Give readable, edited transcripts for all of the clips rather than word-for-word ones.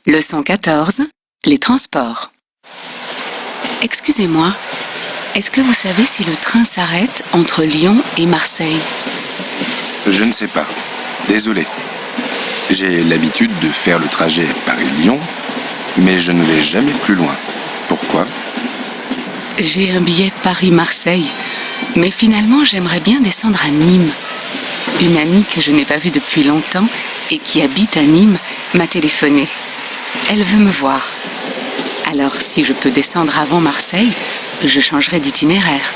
Leçon 14. Les transports. Excusez-moi, est-ce que vous savez si le train s'arrête entre Lyon et Marseille? Je ne sais pas. Désolé. J'ai l'habitude de faire le trajet Paris-Lyon, mais je ne vais jamais plus loin. Pourquoi? J'ai un billet Paris-Marseille, mais finalement j'aimerais bien descendre à Nîmes. Une amie que je n'ai pas vue depuis longtemps et qui habite à Nîmes m'a téléphoné. Elle veut me voir. Alors si je peux descendre avant Marseille, je changerai d'itinéraire.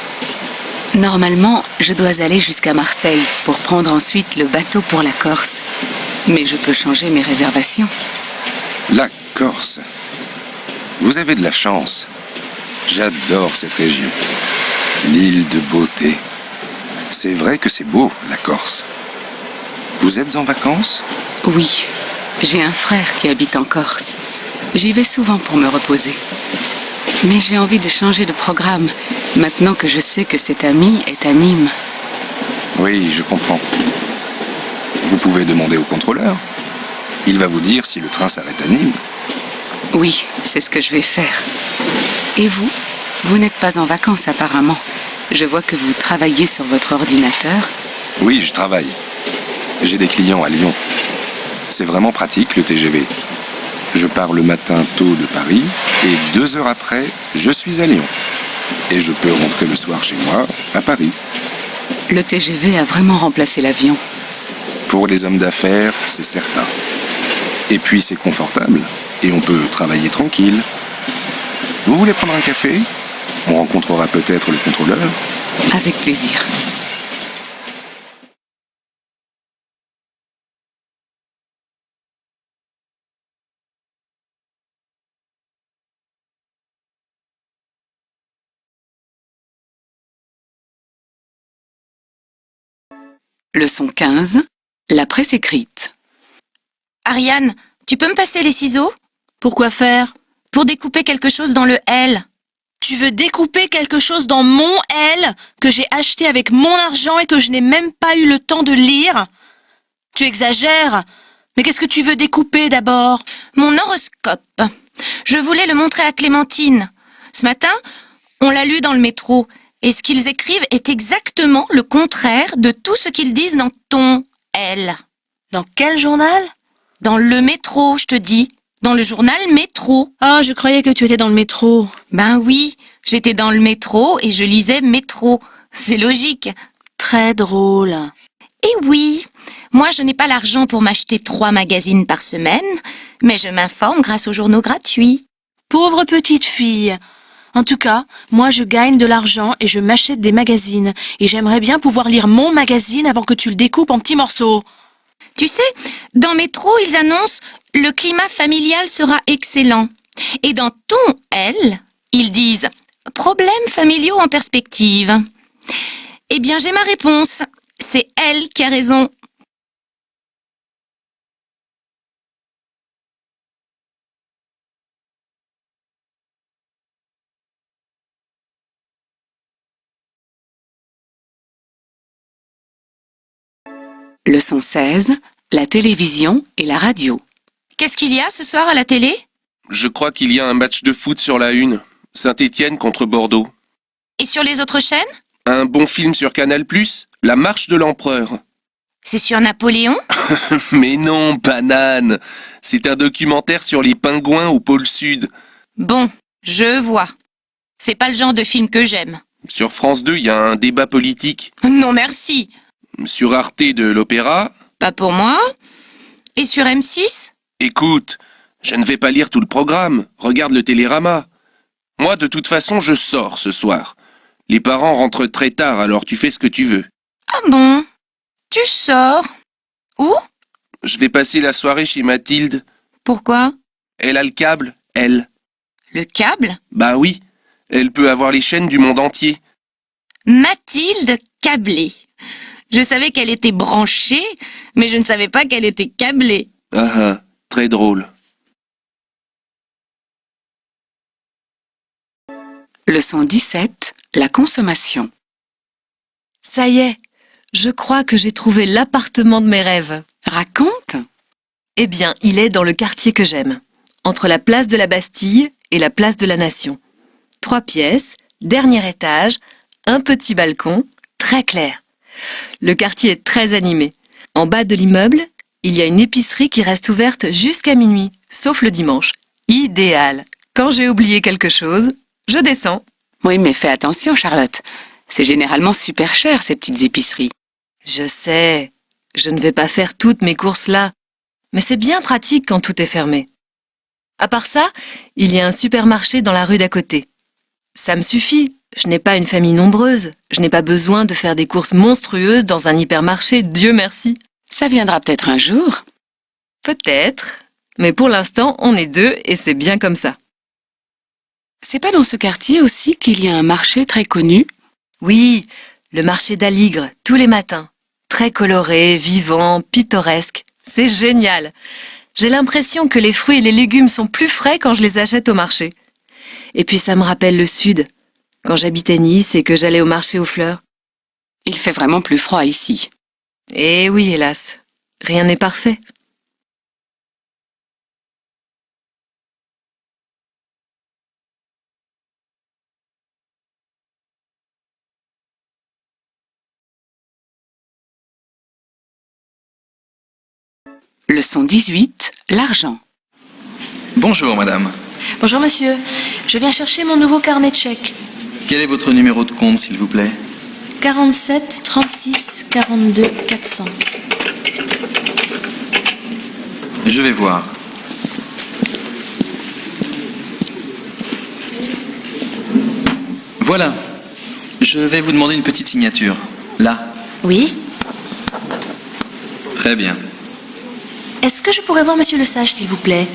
Normalement, je dois aller jusqu'à Marseille pour prendre ensuite le bateau pour la Corse. Mais je peux changer mes réservations. La Corse. Vous avez de la chance. J'adore cette région. L'île de beauté. C'est vrai que c'est beau, la Corse. Vous êtes en vacances? Oui, j'ai un frère qui habite en Corse. J'y vais souvent pour me reposer. Mais j'ai envie de changer de programme, maintenant que je sais que cet ami est à Nîmes. Oui, je comprends. Vous pouvez demander au contrôleur. Il va vous dire si le train s'arrête à Nîmes. Oui, c'est ce que je vais faire. Et vous? Vous n'êtes pas en vacances apparemment. Je vois que vous travaillez sur votre ordinateur. Oui, je travaille. J'ai des clients à Lyon. C'est vraiment pratique, le TGV. Je pars le matin tôt de Paris et 2 heures après, je suis à Lyon. Et je peux rentrer le soir chez moi, à Paris. Le TGV a vraiment remplacé l'avion. Pour les hommes d'affaires, c'est certain. Et puis c'est confortable et on peut travailler tranquille. Vous voulez prendre un café? On rencontrera peut-être le contrôleur. Avec plaisir. Leçon 15. La presse écrite. Ariane, tu peux me passer les ciseaux? Pourquoi faire? Pour découper quelque chose dans le L. Tu veux découper quelque chose dans mon L que j'ai acheté avec mon argent et que je n'ai même pas eu le temps de lire? Tu exagères. Mais qu'est-ce que tu veux découper d'abord? Mon horoscope. Je voulais le montrer à Clémentine. Ce matin, on l'a lu dans le métro. Et ce qu'ils écrivent est exactement le contraire de tout ce qu'ils disent dans ton L. Dans quel journal? Dans le métro, je te dis. Dans le journal Métro. Ah, je croyais que tu étais dans le métro. Ben oui, j'étais dans le métro et je lisais Métro. C'est logique. Très drôle. Et oui, moi je n'ai pas l'argent pour m'acheter 3 magazines par semaine, mais je m'informe grâce aux journaux gratuits. Pauvre petite fille. En tout cas, moi je gagne de l'argent et je m'achète des magazines. Et j'aimerais bien pouvoir lire mon magazine avant que tu le découpes en petits morceaux. Tu sais, dans Métro, ils annoncent « Le climat familial sera excellent ». Et dans ton L, ils disent « Problèmes familiaux en perspective ». Eh bien, j'ai ma réponse. C'est elle qui a raison. Leçon 16. La télévision et la radio. Qu'est-ce qu'il y a ce soir à la télé? Je crois qu'il y a un match de foot sur la une. Saint-Étienne contre Bordeaux. Et sur les autres chaînes? Un bon film sur Canal+, La marche de l'empereur. C'est sur Napoléon? Mais non, banane. C'est un documentaire sur les pingouins au pôle Sud. Bon, je vois. C'est pas le genre de film que j'aime. Sur France 2, il y a un débat politique. Non merci. Sur Arte de l'Opéra. Pas pour moi. Et sur M6? Écoute, je ne vais pas lire tout le programme. Regarde le Télérama. Moi, de toute façon, je sors ce soir. Les parents rentrent très tard, alors tu fais ce que tu veux. Ah bon? Tu sors? Où? Je vais passer la soirée chez Mathilde. Pourquoi? Elle a le câble, elle. Le câble? Bah oui, elle peut avoir les chaînes du monde entier. Mathilde câblée. Je savais qu'elle était branchée, mais je ne savais pas qu'elle était câblée. Ah ah, très drôle. Leçon 17. La consommation. Ça y est, je crois que j'ai trouvé l'appartement de mes rêves. Raconte. Eh bien, il est dans le quartier que j'aime. entre la place de la Bastille et la place de la Nation. 3 pièces, dernier étage, un petit balcon, très clair. Le quartier est très animé. En bas de l'immeuble, il y a une épicerie qui reste ouverte jusqu'à minuit, sauf le dimanche. Idéal. Quand j'ai oublié quelque chose, je descends. Oui, mais fais attention, Charlotte. C'est généralement super cher, ces petites épiceries. Je sais, je ne vais pas faire toutes mes courses là. Mais c'est bien pratique quand tout est fermé. À part ça, il y a un supermarché dans la rue d'à côté. Ça me suffit, je n'ai pas une famille nombreuse. Je n'ai pas besoin de faire des courses monstrueuses dans un hypermarché, Dieu merci. Ça viendra peut-être un jour. Peut-être, mais pour l'instant, on est 2 et c'est bien comme ça. C'est pas dans ce quartier aussi qu'il y a un marché très connu? Oui, le marché d'Aligre, tous les matins. Très coloré, vivant, pittoresque. C'est génial. J'ai l'impression que les fruits et les légumes sont plus frais quand je les achète au marché. Et puis ça me rappelle le sud, quand j'habitais Nice et que j'allais au marché aux fleurs. Il fait vraiment plus froid ici. Eh oui, hélas, rien n'est parfait. Leçon 18, l'argent. Bonjour madame. Bonjour monsieur, je viens chercher mon nouveau carnet de chèques. Quel est votre numéro de compte s'il vous plaît? 47 36 42 400. Je vais voir. Voilà. Je vais vous demander une petite signature. Là. Oui? Très bien. Est-ce que je pourrais voir monsieur le sage, s'il vous plaît?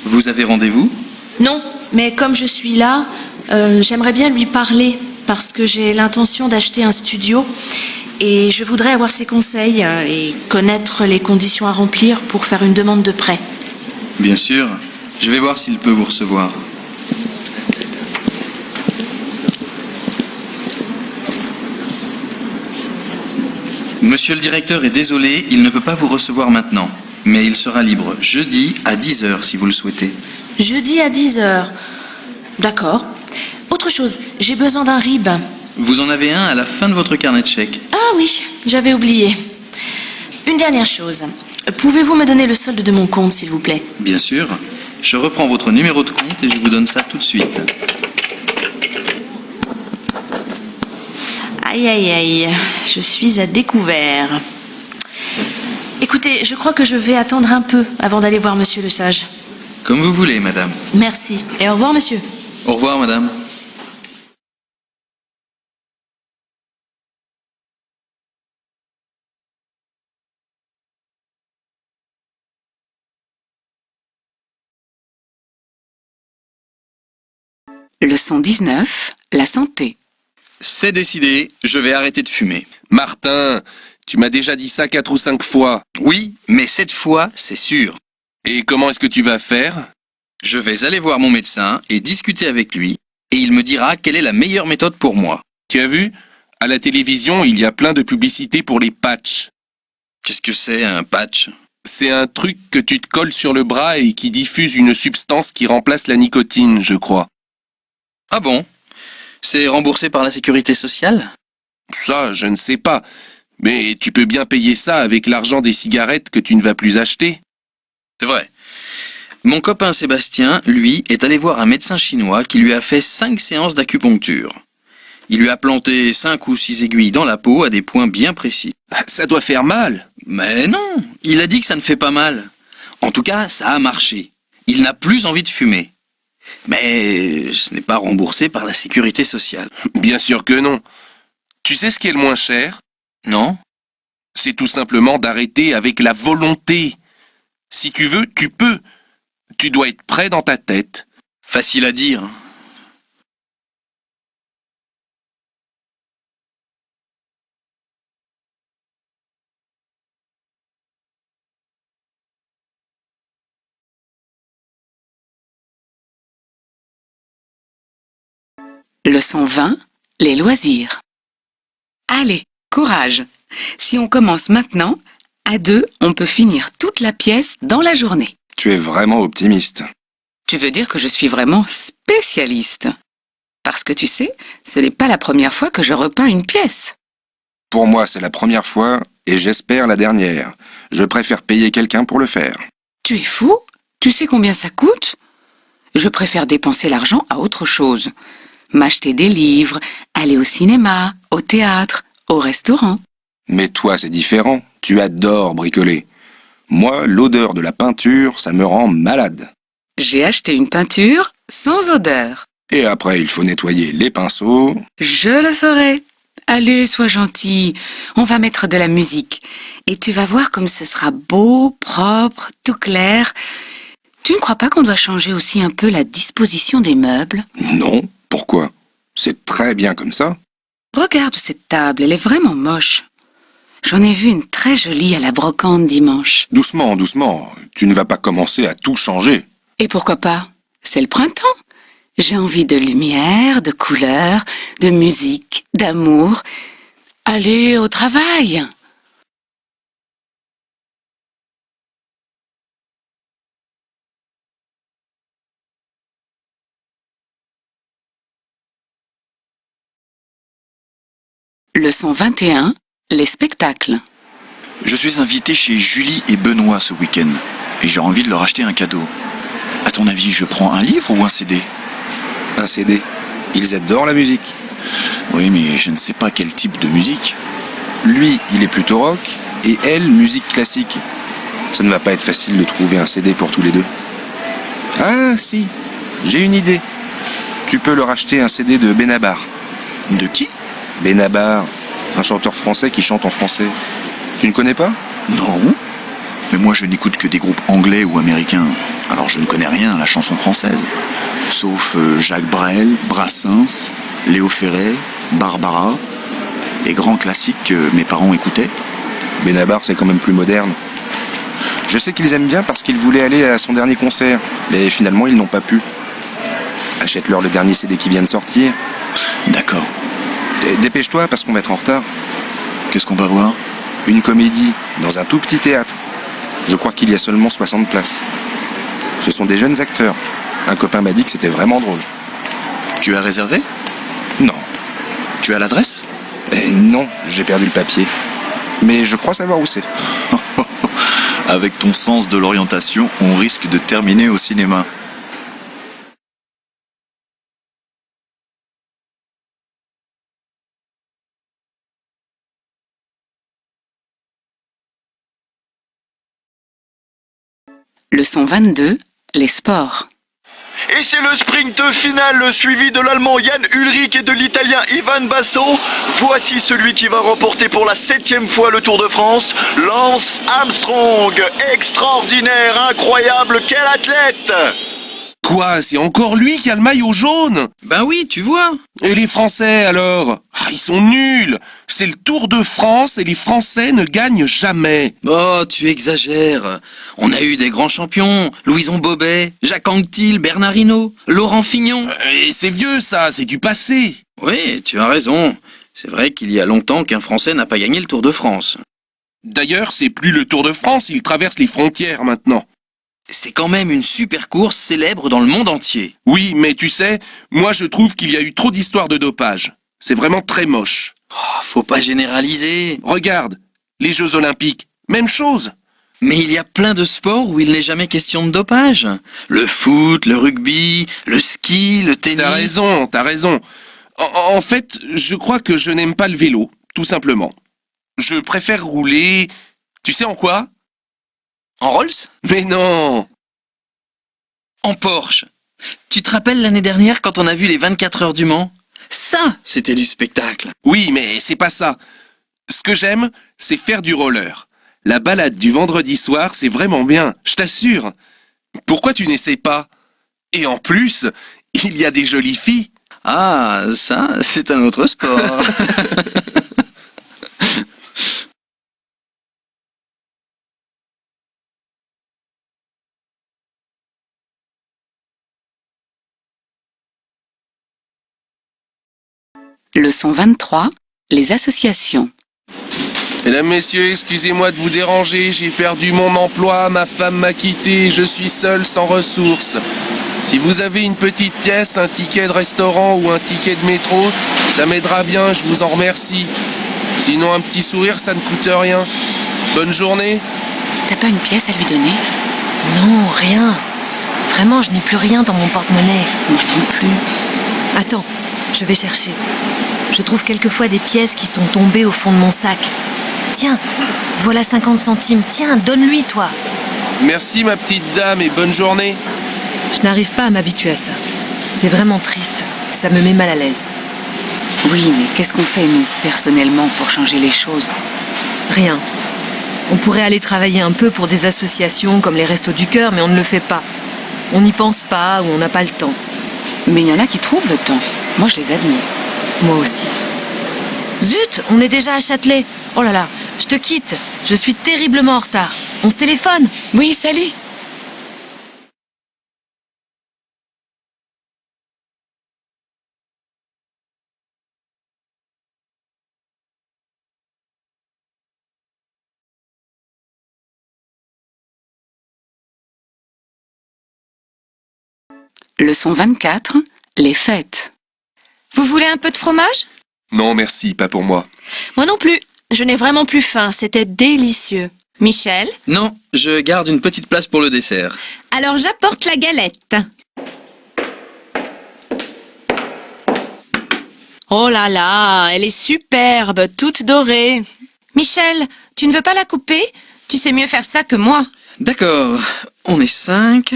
Vous avez rendez-vous? Non, mais comme je suis là, j'aimerais bien lui parler parce que j'ai l'intention d'acheter un studio et je voudrais avoir ses conseils et connaître les conditions à remplir pour faire une demande de prêt. Bien sûr. Je vais voir s'il peut vous recevoir. Monsieur le directeur est désolé, il ne peut pas vous recevoir maintenant. Mais il sera libre jeudi à 10h si vous le souhaitez. Jeudi à 10h. D'accord. Autre chose, j'ai besoin d'un RIB. Vous en avez un à la fin de votre carnet de chèques. Ah oui, j'avais oublié. Une dernière chose. Pouvez-vous me donner le solde de mon compte, s'il vous plaît? Bien sûr. Je reprends votre numéro de compte et je vous donne ça tout de suite. Aïe, aïe, aïe. Je suis à découvert. Écoutez, je crois que je vais attendre un peu avant d'aller voir monsieur le sage. Comme vous voulez, madame. Merci. Et au revoir, monsieur. Au revoir, madame. Leçon 19, la santé. C'est décidé, je vais arrêter de fumer. Martin, tu m'as déjà dit ça 4 ou 5 fois. Oui, mais cette fois, c'est sûr. Et comment est-ce que tu vas faire? Je vais aller voir mon médecin et discuter avec lui, et il me dira quelle est la meilleure méthode pour moi. Tu as vu? À la télévision, il y a plein de publicités pour les patchs. Qu'est-ce que c'est, un patch? C'est un truc que tu te colles sur le bras et qui diffuse une substance qui remplace la nicotine, je crois. Ah bon? C'est remboursé par la sécurité sociale? Ça, je ne sais pas. Mais tu peux bien payer ça avec l'argent des cigarettes que tu ne vas plus acheter. C'est vrai. Mon copain Sébastien, lui, est allé voir un médecin chinois qui lui a fait 5 séances d'acupuncture. Il lui a planté 5 ou 6 aiguilles dans la peau à des points bien précis. Ça doit faire mal. Mais non, il a dit que ça ne fait pas mal. En tout cas, ça a marché. Il n'a plus envie de fumer. Mais ce n'est pas remboursé par la sécurité sociale. Bien sûr que non. Tu sais ce qui est le moins cher? Non? C'est tout simplement d'arrêter avec la volonté. Si tu veux, tu peux. Tu dois être prêt dans ta tête. Facile à dire. Leçon 20, les loisirs. Allez, courage. Si on commence maintenant, à 2, on peut finir toute la pièce dans la journée. Tu es vraiment optimiste. Tu veux dire que je suis vraiment spécialiste. Parce que tu sais, ce n'est pas la première fois que je repeins une pièce. Pour moi, c'est la première fois et j'espère la dernière. Je préfère payer quelqu'un pour le faire. Tu es fou? Tu sais combien ça coûte? Je préfère dépenser l'argent à autre chose. M'acheter des livres, aller au cinéma, au théâtre, au restaurant. Mais toi, c'est différent. Tu adores bricoler. Moi, l'odeur de la peinture, ça me rend malade. J'ai acheté une peinture sans odeur. Et après, il faut nettoyer les pinceaux. Je le ferai. Allez, sois gentil. On va mettre de la musique. Et tu vas voir comme ce sera beau, propre, tout clair. Tu ne crois pas qu'on doit changer aussi un peu la disposition des meubles? Non, pourquoi? C'est très bien comme ça. Regarde cette table, elle est vraiment moche. J'en ai vu une très jolie à la brocante dimanche. Doucement, doucement. Tu ne vas pas commencer à tout changer. Et pourquoi pas? C'est le printemps. J'ai envie de lumière, de couleurs, de musique, d'amour. Allez, au travail! Leçon 21, les spectacles. Je suis invité chez Julie et Benoît ce week-end et j'ai envie de leur acheter un cadeau. À ton avis, je prends un livre ou un CD? Un CD. Ils adorent la musique. Oui, mais je ne sais pas quel type de musique. Lui, il est plutôt rock et elle, musique classique. Ça ne va pas être facile de trouver un CD pour tous les deux. Ah si, j'ai une idée. Tu peux leur acheter un CD de Benabar. De qui? Benabar, un chanteur français qui chante en français. Tu ne connais pas? Non. Mais moi, je n'écoute que des groupes anglais ou américains. Alors je ne connais rien à la chanson française. Sauf Jacques Brel, Brassens, Léo Ferré, Barbara. Les grands classiques que mes parents écoutaient. Benabar, c'est quand même plus moderne. Je sais qu'ils aiment bien parce qu'ils voulaient aller à son dernier concert. Mais finalement, ils n'ont pas pu. Achète-leur le dernier CD qui vient de sortir. D'accord. Dépêche-toi parce qu'on va être en retard. Qu'est-ce qu'on va voir? Une comédie, dans un tout petit théâtre. Je crois qu'il y a seulement 60 places. Ce sont des jeunes acteurs. Un copain m'a dit que c'était vraiment drôle. Tu as réservé? Non. Tu as l'adresse? Non, j'ai perdu le papier. Mais je crois savoir où c'est. Avec ton sens de l'orientation, on risque de terminer au cinéma. Leçon 22, les sports. Et c'est le sprint final suivi de l'Allemand Jan Ullrich et de l'Italien Ivan Basso. Voici celui qui va remporter pour la 7e fois le Tour de France, Lance Armstrong. Extraordinaire, incroyable, quel athlète! Quoi? C'est encore lui qui a le maillot jaune? Ben oui, tu vois. Et les Français alors? Ah, ils sont nuls! C'est le Tour de France et les Français ne gagnent jamais. Oh, tu exagères. On a eu des grands champions. Louison Bobet, Jacques Anquetil, Bernard Hinault, Laurent Fignon. Et c'est vieux ça, c'est du passé. Oui, tu as raison. C'est vrai qu'il y a longtemps qu'un Français n'a pas gagné le Tour de France. D'ailleurs, c'est plus le Tour de France, il traverse les frontières maintenant. C'est quand même une super course célèbre dans le monde entier. Oui, mais tu sais, moi je trouve qu'il y a eu trop d'histoires de dopage. C'est vraiment très moche. Oh, faut pas généraliser. Regarde, les Jeux Olympiques, même chose. Mais il y a plein de sports où il n'est jamais question de dopage. Le foot, le rugby, le ski, le tennis. T'as raison. En fait, je crois que je n'aime pas le vélo, tout simplement. Je préfère rouler... Tu sais en quoi? En Rolls? Mais non! En Porsche. Tu te rappelles l'année dernière quand on a vu les 24 heures du Mans? Ça, c'était du spectacle. Oui, mais c'est pas ça. Ce que j'aime, c'est faire du roller. La balade du vendredi soir, c'est vraiment bien, je t'assure. Pourquoi tu n'essaies pas? Et en plus, il y a des jolies filles. Ah, ça, c'est un autre sport. Leçon 23, les associations. Mesdames, messieurs, excusez-moi de vous déranger, j'ai perdu mon emploi, ma femme m'a quitté, je suis seul sans ressources. Si vous avez une petite pièce, un ticket de restaurant ou un ticket de métro, ça m'aidera bien, je vous en remercie. Sinon, un petit sourire, ça ne coûte rien. Bonne journée. T'as pas une pièce à lui donner? Non, rien. Vraiment, je n'ai plus rien dans mon porte-monnaie. Moi non plus. Attends, je vais chercher. Je trouve quelquefois des pièces qui sont tombées au fond de mon sac. Tiens, voilà 50 centimes. Tiens, donne-lui, toi. Merci ma petite dame et bonne journée. Je n'arrive pas à m'habituer à ça. C'est vraiment triste. Ça me met mal à l'aise. Oui, mais qu'est-ce qu'on fait, nous, personnellement, pour changer les choses? Rien. On pourrait aller travailler un peu pour des associations comme les Restos du Cœur, mais on ne le fait pas. On n'y pense pas ou on n'a pas le temps. Mais il y en a qui trouvent le temps. Moi, je les admire. Moi aussi. Zut, on est déjà à Châtelet. Oh là là, je te quitte. Je suis terriblement en retard. On se téléphone? Oui, salut! Leçon 24, les fêtes. Vous voulez un peu de fromage? Non, merci, pas pour moi. Moi non plus. Je n'ai vraiment plus faim. C'était délicieux. Michel? Non, je garde une petite place pour le dessert. Alors j'apporte la galette. Oh là là, elle est superbe, toute dorée. Michel, tu ne veux pas la couper? Tu sais mieux faire ça que moi. D'accord, on est 5.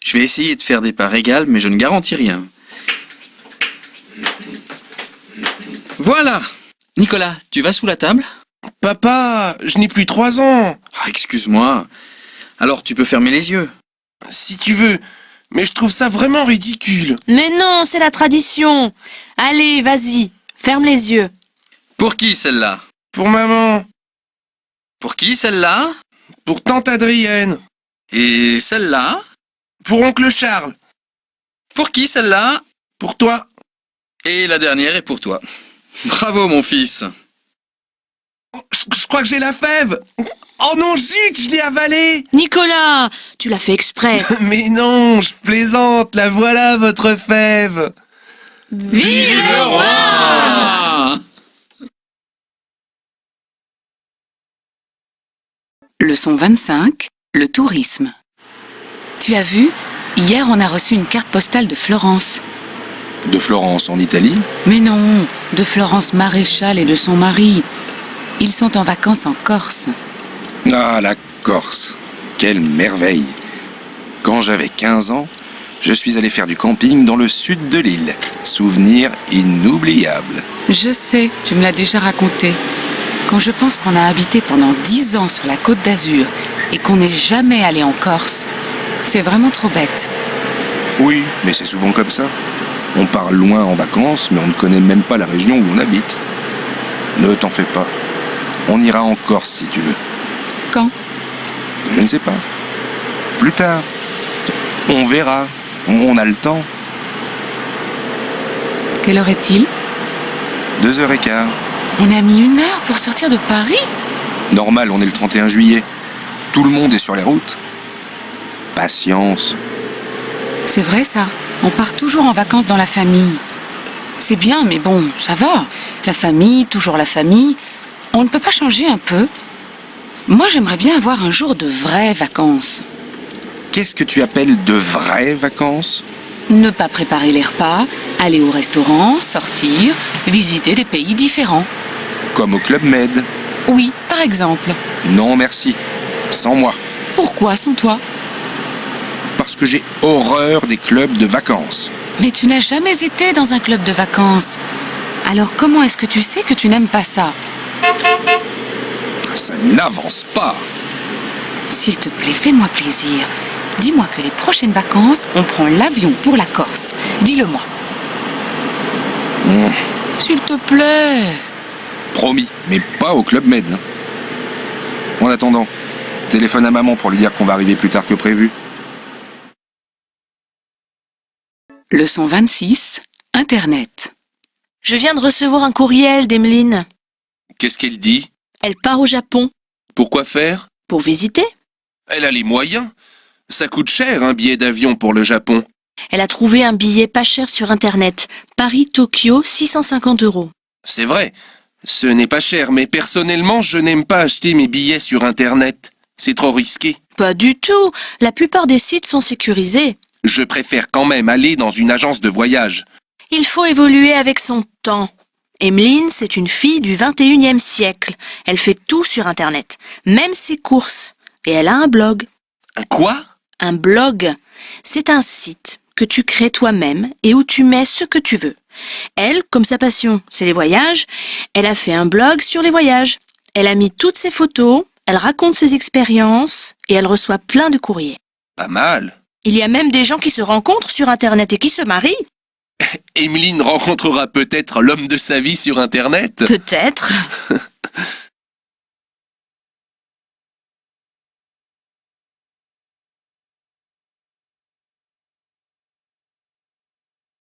Je vais essayer de faire des parts égales, mais je ne garantis rien. Voilà! Nicolas, tu vas sous la table? Papa, je n'ai plus 3 ans. Ah, excuse-moi. Alors tu peux fermer les yeux. Si tu veux, mais je trouve ça vraiment ridicule. Mais non, c'est la tradition. Allez, vas-y, ferme les yeux. Pour qui celle-là? Pour maman, Pour qui celle-là? pour tante Adrienne, Et celle-là? pour oncle Charles, Pour qui celle-là? pour toi. Et la dernière est pour toi. Bravo mon fils. Je crois que j'ai la fève. Oh non, zut, je l'ai avalée. Nicolas, tu l'as fait exprès. Mais non, je plaisante, la voilà votre fève. Vive le roi! Ah! Leçon 25, le tourisme. Tu as vu? Hier, on a reçu une carte postale de Florence. De Florence en Italie? Mais non, de Florence Maréchal et de son mari. Ils sont en vacances en Corse. Ah, la Corse. Quelle merveille. Quand j'avais 15 ans, je suis allé faire du camping dans le sud de l'île. Souvenir inoubliable. Je sais, tu me l'as déjà raconté. Quand je pense qu'on a habité pendant 10 ans sur la Côte d'Azur et qu'on n'est jamais allé en Corse, c'est vraiment trop bête. Oui, mais c'est souvent comme ça. On part loin en vacances, mais on ne connaît même pas la région où on habite. Ne t'en fais pas. On ira en Corse si tu veux. Quand? Je ne sais pas. Plus tard. On verra. On a le temps. Quelle heure est-il? 2h15. On a mis 1 heure pour sortir de Paris? Normal, on est le 31 juillet. Tout le monde est sur les routes. Patience. C'est vrai ça, on part toujours en vacances dans la famille. C'est bien, mais bon, ça va. La famille, toujours la famille. On ne peut pas changer un peu? Moi, j'aimerais bien avoir un jour de vraies vacances. Qu'est-ce que tu appelles de vraies vacances? Ne pas préparer les repas, aller au restaurant, sortir, visiter des pays différents. Comme au Club Med. Oui, par exemple. Non, merci. Sans moi. Pourquoi sans toi? Parce que j'ai horreur des clubs de vacances. Mais tu n'as jamais été dans un club de vacances. Alors comment est-ce que tu sais que tu n'aimes pas ça? Ça n'avance pas. S'il te plaît, fais-moi plaisir. Dis-moi que les prochaines vacances, on prend l'avion pour la Corse. Dis-le-moi. S'il te plaît. Promis, mais pas au Club Med. En attendant, téléphone à maman pour lui dire qu'on va arriver plus tard que prévu. Leçon 26, Internet. Je viens de recevoir un courriel d'Emeline. Qu'est-ce qu'elle dit? Elle part au Japon. Pourquoi faire? Pour visiter. Elle a les moyens. Ça coûte cher un billet d'avion pour le Japon. Elle a trouvé un billet pas cher sur Internet. Paris-Tokyo, 650 €. C'est vrai, ce n'est pas cher, mais personnellement, je n'aime pas acheter mes billets sur Internet. C'est trop risqué. Pas du tout. La plupart des sites sont sécurisés. Je préfère quand même aller dans une agence de voyage. Il faut évoluer avec son temps. Emeline, c'est une fille du 21e siècle. Elle fait tout sur Internet, même ses courses. Et elle a un blog. Un quoi? Un blog, c'est un site que tu crées toi-même et où tu mets ce que tu veux. Elle, comme sa passion, c'est les voyages, elle a fait un blog sur les voyages. Elle a mis toutes ses photos, elle raconte ses expériences et elle reçoit plein de courriers. Pas mal. Il y a même des gens qui se rencontrent sur Internet et qui se marient. Emeline rencontrera peut-être l'homme de sa vie sur Internet. Peut-être.